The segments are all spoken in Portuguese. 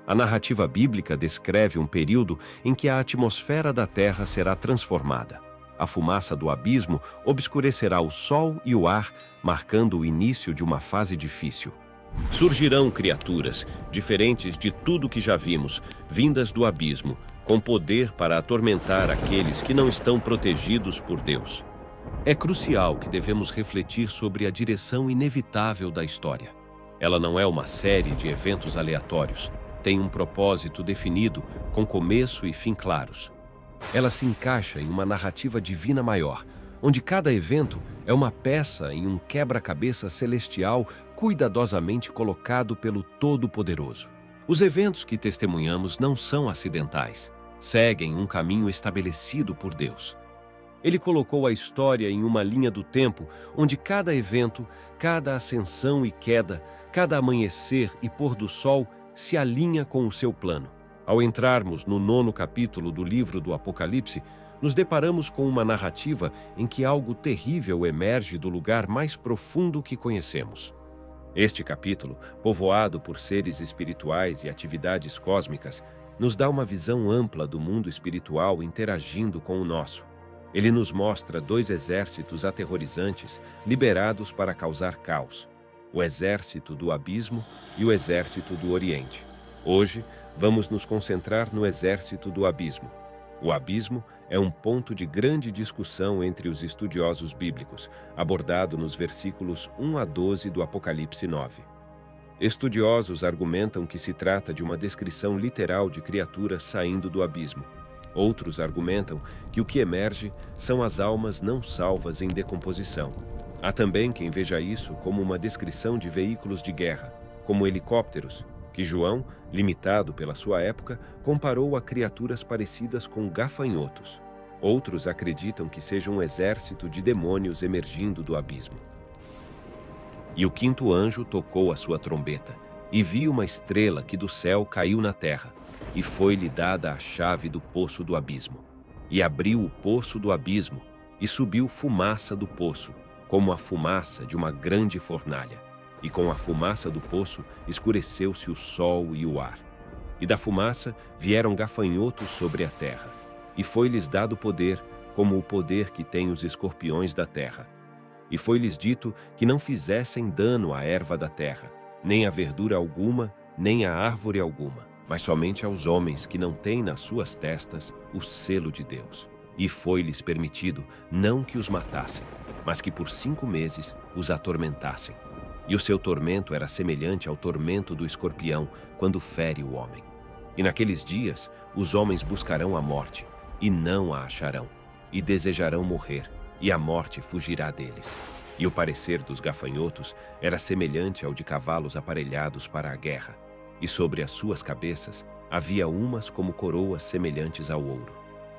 A narrativa bíblica descreve um período em que a atmosfera da Terra será transformada. A fumaça do abismo obscurecerá o sol e o ar, marcando o início de uma fase difícil. Surgirão criaturas, diferentes de tudo que já vimos, vindas do abismo, com poder para atormentar aqueles que não estão protegidos por Deus. É crucial que devemos refletir sobre a direção inevitável da história. Ela não é uma série de eventos aleatórios, tem um propósito definido, com começo e fim claros. Ela se encaixa em uma narrativa divina maior, onde cada evento é uma peça em um quebra-cabeça celestial cuidadosamente colocado pelo Todo-Poderoso. Os eventos que testemunhamos não são acidentais, seguem um caminho estabelecido por Deus. Ele colocou a história em uma linha do tempo onde cada evento, cada ascensão e queda, cada amanhecer e pôr do sol se alinha com o seu plano. Ao entrarmos no 9º capítulo do livro do Apocalipse, nos deparamos com uma narrativa em que algo terrível emerge do lugar mais profundo que conhecemos. Este capítulo, povoado por seres espirituais e atividades cósmicas, nos dá uma visão ampla do mundo espiritual interagindo com o nosso. Ele nos mostra dois exércitos aterrorizantes liberados para causar caos: o exército do abismo e o exército do Oriente. Hoje, vamos nos concentrar no exército do abismo. O abismo é um ponto de grande discussão entre os estudiosos bíblicos, abordado nos versículos 1 a 12 do Apocalipse 9. Estudiosos argumentam que se trata de uma descrição literal de criaturas saindo do abismo. Outros argumentam que o que emerge são as almas não salvas em decomposição. Há também quem veja isso como uma descrição de veículos de guerra, como helicópteros, que João, limitado pela sua época, comparou a criaturas parecidas com gafanhotos. Outros acreditam que seja um exército de demônios emergindo do abismo. E o quinto anjo tocou a sua trombeta, e vi uma estrela que do céu caiu na terra, e foi-lhe dada a chave do poço do abismo. E abriu o poço do abismo, e subiu fumaça do poço, como a fumaça de uma grande fornalha. E com a fumaça do poço escureceu-se o sol e o ar. E da fumaça vieram gafanhotos sobre a terra. E foi-lhes dado poder, como o poder que têm os escorpiões da terra. E foi-lhes dito que não fizessem dano à erva da terra, nem a verdura alguma, nem a árvore alguma, mas somente aos homens que não têm nas suas testas o selo de Deus. E foi-lhes permitido não que os matassem, mas que por 5 meses os atormentassem. E o seu tormento era semelhante ao tormento do escorpião quando fere o homem. E naqueles dias os homens buscarão a morte, e não a acharão, e desejarão morrer, e a morte fugirá deles. E o parecer dos gafanhotos era semelhante ao de cavalos aparelhados para a guerra, e sobre as suas cabeças havia umas como coroas semelhantes ao ouro,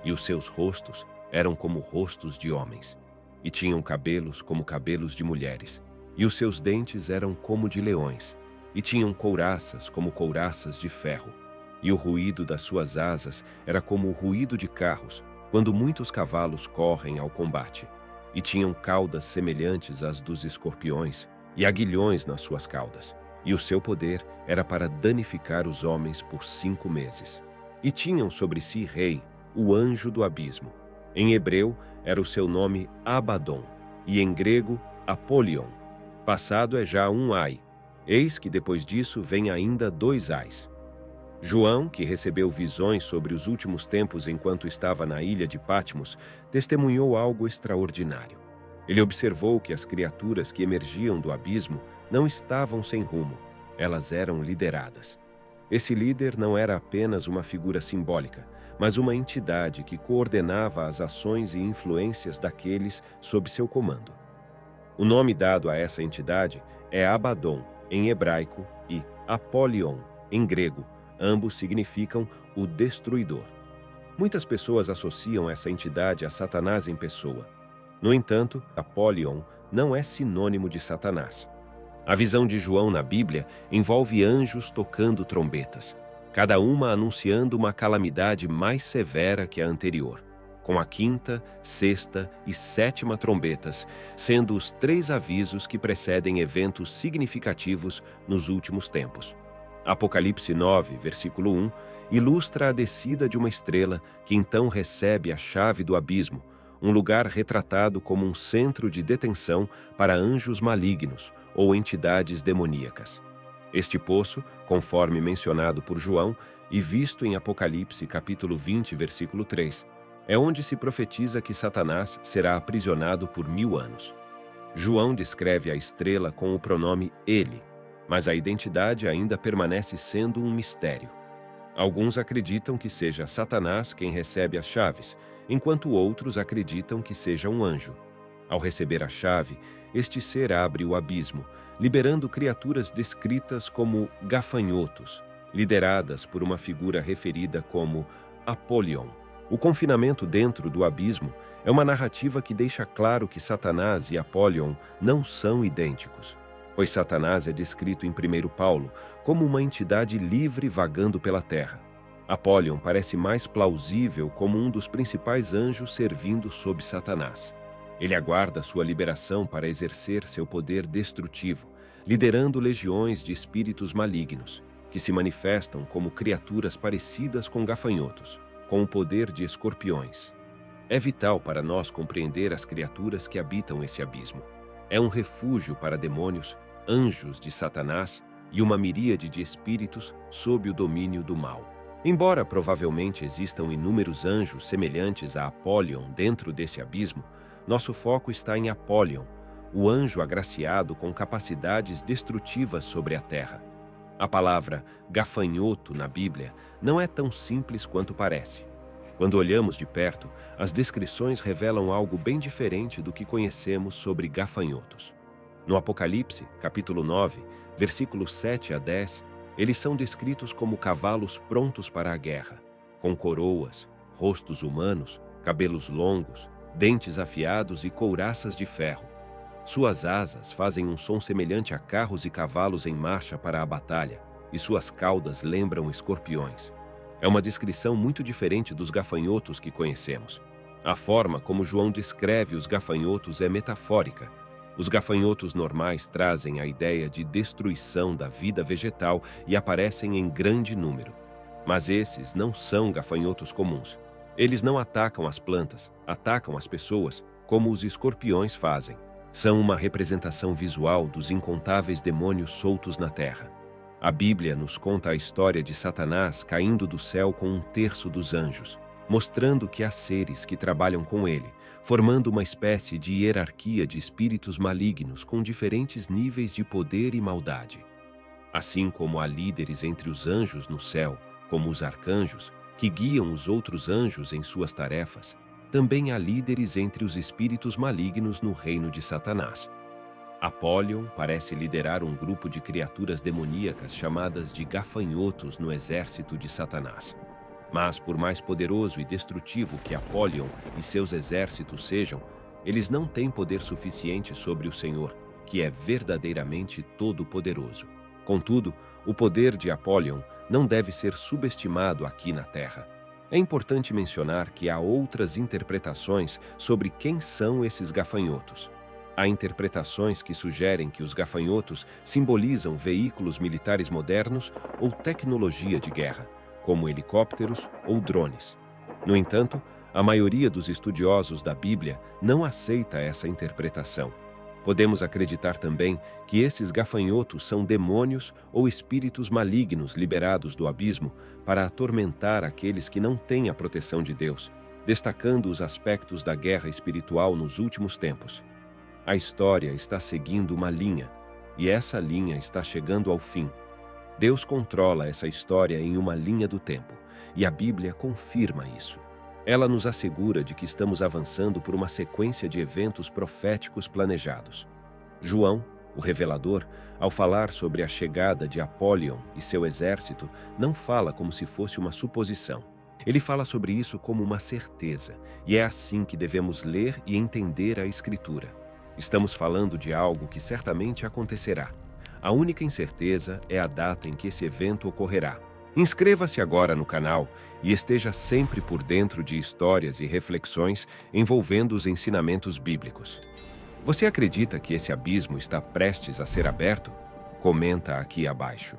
e os seus rostos eram como rostos de homens, e tinham cabelos como cabelos de mulheres, e os seus dentes eram como de leões, e tinham couraças como couraças de ferro, e o ruído das suas asas era como o ruído de carros, quando muitos cavalos correm ao combate, e tinham caudas semelhantes às dos escorpiões, e aguilhões nas suas caudas, e o seu poder era para danificar os homens por 5 meses. E tinham sobre si rei, o anjo do abismo. Em hebreu era o seu nome Abaddon, e em grego Apolion. Passado é já um ai. Eis que depois disso vem ainda 2 ais. João, que recebeu visões sobre os últimos tempos enquanto estava na ilha de Patmos, testemunhou algo extraordinário. Ele observou que as criaturas que emergiam do abismo não estavam sem rumo, elas eram lideradas. Esse líder não era apenas uma figura simbólica, mas uma entidade que coordenava as ações e influências daqueles sob seu comando. O nome dado a essa entidade é Abaddon, em hebraico, e Apolion, em grego. Ambos significam o destruidor. Muitas pessoas associam essa entidade a Satanás em pessoa. No entanto, Apolion não é sinônimo de Satanás. A visão de João na Bíblia envolve anjos tocando trombetas, cada uma anunciando uma calamidade mais severa que a anterior, com a 5ª, 6ª e 7ª trombetas, sendo os 3 avisos que precedem eventos significativos nos últimos tempos. Apocalipse 9, versículo 1, ilustra a descida de uma estrela que então recebe a chave do abismo, um lugar retratado como um centro de detenção para anjos malignos ou entidades demoníacas. Este poço, conforme mencionado por João e visto em Apocalipse capítulo 20, versículo 3, é onde se profetiza que Satanás será aprisionado por 1000 anos. João descreve a estrela com o pronome ele, mas a identidade ainda permanece sendo um mistério. Alguns acreditam que seja Satanás quem recebe as chaves, enquanto outros acreditam que seja um anjo. Ao receber a chave, este ser abre o abismo, liberando criaturas descritas como gafanhotos, lideradas por uma figura referida como Apollyon. O confinamento dentro do abismo é uma narrativa que deixa claro que Satanás e Apollyon não são idênticos, pois Satanás é descrito em 1 Paulo como uma entidade livre vagando pela terra. Apollyon parece mais plausível como um dos principais anjos servindo sob Satanás. Ele aguarda sua liberação para exercer seu poder destrutivo, liderando legiões de espíritos malignos, que se manifestam como criaturas parecidas com gafanhotos, com o poder de escorpiões. É vital para nós compreender as criaturas que habitam esse abismo. É um refúgio para demônios, anjos de Satanás e uma miríade de espíritos sob o domínio do mal. Embora provavelmente existam inúmeros anjos semelhantes a Apollyon dentro desse abismo, nosso foco está em Apollyon, o anjo agraciado com capacidades destrutivas sobre a terra. A palavra gafanhoto na Bíblia não é tão simples quanto parece. Quando olhamos de perto, as descrições revelam algo bem diferente do que conhecemos sobre gafanhotos. No Apocalipse, capítulo 9, versículos 7 a 10, eles são descritos como cavalos prontos para a guerra, com coroas, rostos humanos, cabelos longos, dentes afiados e couraças de ferro. Suas asas fazem um som semelhante a carros e cavalos em marcha para a batalha, e suas caudas lembram escorpiões. É uma descrição muito diferente dos gafanhotos que conhecemos. A forma como João descreve os gafanhotos é metafórica. Os gafanhotos normais trazem a ideia de destruição da vida vegetal e aparecem em grande número. Mas esses não são gafanhotos comuns. Eles não atacam as plantas, atacam as pessoas, como os escorpiões fazem. São uma representação visual dos incontáveis demônios soltos na terra. A Bíblia nos conta a história de Satanás caindo do céu com 1/3 dos anjos, mostrando que há seres que trabalham com ele, formando uma espécie de hierarquia de espíritos malignos com diferentes níveis de poder e maldade. Assim como há líderes entre os anjos no céu, como os arcanjos, que guiam os outros anjos em suas tarefas, também há líderes entre os espíritos malignos no reino de Satanás. Apollyon parece liderar um grupo de criaturas demoníacas chamadas de gafanhotos no exército de Satanás. Mas, por mais poderoso e destrutivo que Apollyon e seus exércitos sejam, eles não têm poder suficiente sobre o Senhor, que é verdadeiramente todo-poderoso. Contudo, o poder de Apollyon não deve ser subestimado aqui na Terra. É importante mencionar que há outras interpretações sobre quem são esses gafanhotos. Há interpretações que sugerem que os gafanhotos simbolizam veículos militares modernos ou tecnologia de guerra, como helicópteros ou drones. No entanto, a maioria dos estudiosos da Bíblia não aceita essa interpretação. Podemos acreditar também que esses gafanhotos são demônios ou espíritos malignos liberados do abismo para atormentar aqueles que não têm a proteção de Deus, destacando os aspectos da guerra espiritual nos últimos tempos. A história está seguindo uma linha, e essa linha está chegando ao fim. Deus controla essa história em uma linha do tempo, e a Bíblia confirma isso. Ela nos assegura de que estamos avançando por uma sequência de eventos proféticos planejados. João, o revelador, ao falar sobre a chegada de Apollyon e seu exército, não fala como se fosse uma suposição. Ele fala sobre isso como uma certeza, e é assim que devemos ler e entender a Escritura. Estamos falando de algo que certamente acontecerá. A única incerteza é a data em que esse evento ocorrerá. Inscreva-se agora no canal e esteja sempre por dentro de histórias e reflexões envolvendo os ensinamentos bíblicos. Você acredita que esse abismo está prestes a ser aberto? Comenta aqui abaixo.